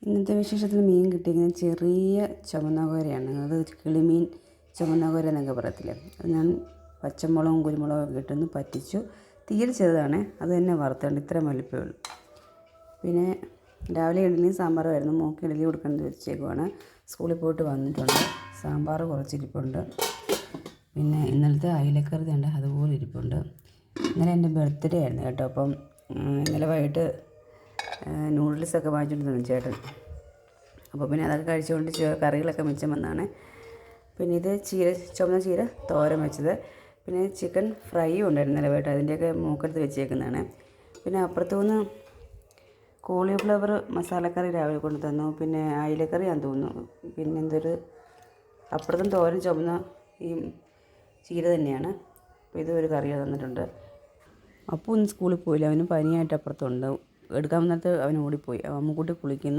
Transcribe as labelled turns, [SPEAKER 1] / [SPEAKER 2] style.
[SPEAKER 1] ഇന്നത്തെ വിശേഷത്തിൽ മീൻ കിട്ടിയിരിക്കുന്നത് ചെറിയ ചുമന്ന കോരയാണ്. അത് കിളിമീൻ ചുമന്ന കോര എന്നൊക്കെ പറയത്തില്ലേ. അത് ഞാൻ പച്ചമുളകും കുരുമുളകൊക്കെ ഇട്ടൊന്ന് പറ്റിച്ചു. തീരെ ചെറുതാണ്, അത് തന്നെ വറുത്തുകൊണ്ട് ഇത്ര വലിപ്പമേ ഉള്ളൂ. പിന്നെ രാവിലെ ഇഡലിയും സാമ്പാറുമായിരുന്നു. മോൾക്ക് ഇഡലി കൊടുക്കുന്നത് വെച്ചേക്കുവാണ്. സ്കൂളിൽ പോയിട്ട് വന്നിട്ടുണ്ട്. സാമ്പാർ കുറച്ചിരിപ്പുണ്ട്. പിന്നെ ഇന്നലത്തെ അയിലക്കറി ഉണ്ട്, അതുപോലെ ഇരിപ്പുണ്ട്. ഇന്നലെ എൻ്റെ ബർത്ത്ഡേ ആയിരുന്നു കേട്ടോ. അപ്പം ഇന്നലെ വൈകിട്ട് നൂഡിൽസൊക്കെ വാങ്ങിച്ചിട്ട് തന്നു ചേട്ടൻ. അപ്പോൾ പിന്നെ അതൊക്കെ കഴിച്ചുകൊണ്ട് കറികളൊക്കെ മിച്ചം വന്നതാണ്. പിന്നെ ഇത് ചുവന്ന ചീര തോരൻ വെച്ചത്. പിന്നെ ചിക്കൻ ഫ്രൈയും ഉണ്ടായിരുന്നു ഇന്നലെ വൈകിട്ട്, അതിൻ്റെയൊക്കെ മൂക്കെടുത്ത് വെച്ചേക്കുന്നതാണ്. പിന്നെ അപ്പുറത്തുനിന്ന് കോളിഫ്ലവർ മസാലക്കറി രാവിലെ കൊണ്ട് തന്നു. പിന്നെ അയിലക്കറിയാന്ന് തോന്നുന്നു. പിന്നെ അപ്പുറത്തും തോരൻ ചുമന്ന ഈ ചീര തന്നെയാണ്. അപ്പോൾ ഇതൊരു കറി തന്നിട്ടുണ്ട്. അപ്പോൾ ഒന്നും സ്കൂളിൽ പോയില്ല, അവന് പനിയായിട്ട് അപ്പുറത്തുണ്ട്. എടുക്കാൻ വന്നിട്ട് അവൻ ഓടിപ്പോയി. അമ്മുക്കുട്ടി കുളിക്കുന്നു.